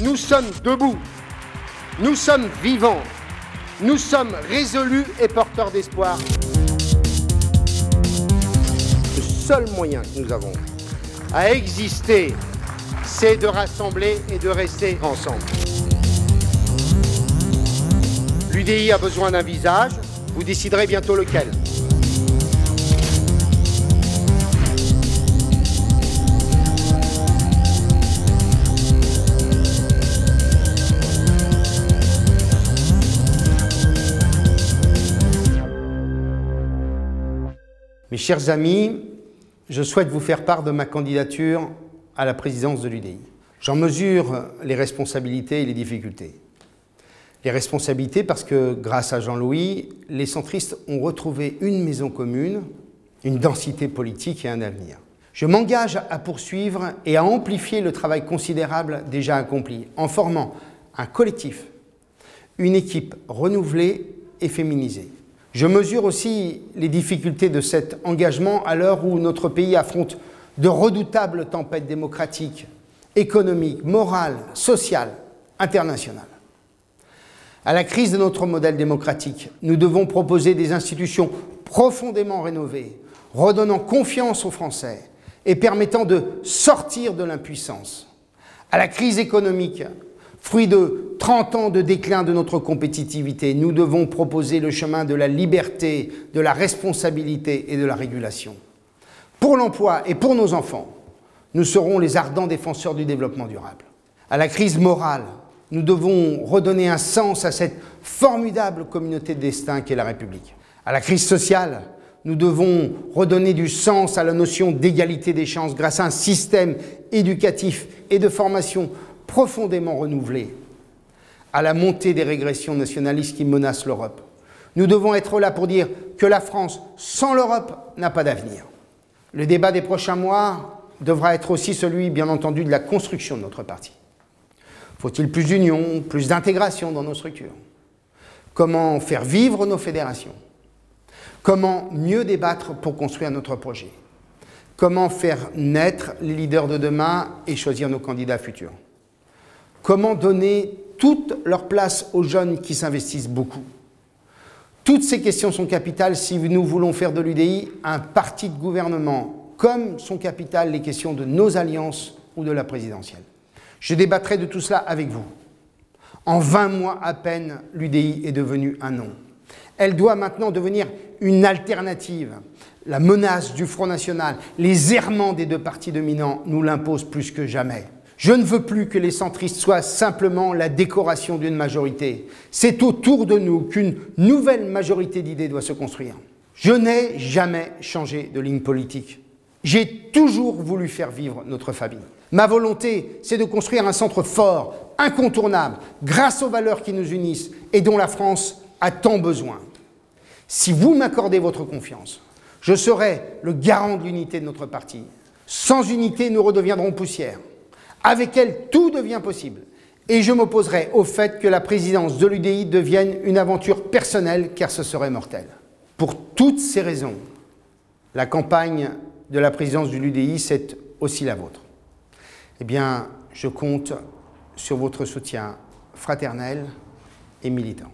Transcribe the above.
Nous sommes debout, nous sommes vivants, nous sommes résolus et porteurs d'espoir. Le seul moyen que nous avons à exister, c'est de rassembler et de rester ensemble. L'UDI a besoin d'un visage, vous déciderez bientôt lequel. Mes chers amis, je souhaite vous faire part de ma candidature à la présidence de l'UDI. J'en mesure les responsabilités et les difficultés. Les responsabilités parce que, grâce à Jean-Louis, les centristes ont retrouvé une maison commune, une densité politique et un avenir. Je m'engage à poursuivre et à amplifier le travail considérable déjà accompli en formant un collectif, une équipe renouvelée et féminisée. Je mesure aussi les difficultés de cet engagement à l'heure où notre pays affronte de redoutables tempêtes démocratiques, économiques, morales, sociales, internationales. À la crise de notre modèle démocratique, nous devons proposer des institutions profondément rénovées, redonnant confiance aux Français et permettant de sortir de l'impuissance. À la crise économique, fruit de 30 ans de déclin de notre compétitivité, nous devons proposer le chemin de la liberté, de la responsabilité et de la régulation. Pour l'emploi et pour nos enfants, nous serons les ardents défenseurs du développement durable. À la crise morale, nous devons redonner un sens à cette formidable communauté de destin qu'est la République. À la crise sociale, nous devons redonner du sens à la notion d'égalité des chances grâce à un système éducatif et de formation profondément renouvelé. À la montée des régressions nationalistes qui menacent l'Europe, nous devons être là pour dire que la France, sans l'Europe, n'a pas d'avenir. Le débat des prochains mois devra être aussi celui, bien entendu, de la construction de notre parti. Faut-il plus d'union, plus d'intégration dans nos structures? Comment faire vivre nos fédérations? Comment mieux débattre pour construire notre projet? Comment faire naître les leaders de demain et choisir nos candidats futurs? Comment donner toute leur place aux jeunes qui s'investissent beaucoup? Toutes ces questions sont capitales si nous voulons faire de l'UDI un parti de gouvernement, comme sont capitales les questions de nos alliances ou de la présidentielle. Je débattrai de tout cela avec vous. En 20 mois à peine, l'UDI est devenue un nom. Elle doit maintenant devenir une alternative. La menace du Front National, les errements des deux partis dominants nous l'imposent plus que jamais. Je ne veux plus que les centristes soient simplement la décoration d'une majorité. C'est autour de nous qu'une nouvelle majorité d'idées doit se construire. Je n'ai jamais changé de ligne politique. J'ai toujours voulu faire vivre notre famille. Ma volonté, c'est de construire un centre fort, incontournable, grâce aux valeurs qui nous unissent et dont la France a tant besoin. Si vous m'accordez votre confiance, je serai le garant de l'unité de notre parti. Sans unité, nous redeviendrons poussière. Avec elle, tout devient possible. Et je m'opposerai au fait que la présidence de l'UDI devienne une aventure personnelle, car ce serait mortel. Pour toutes ces raisons, la campagne de la présidence de l'UDI, c'est aussi la vôtre. Eh bien, je compte sur votre soutien fraternel et militant.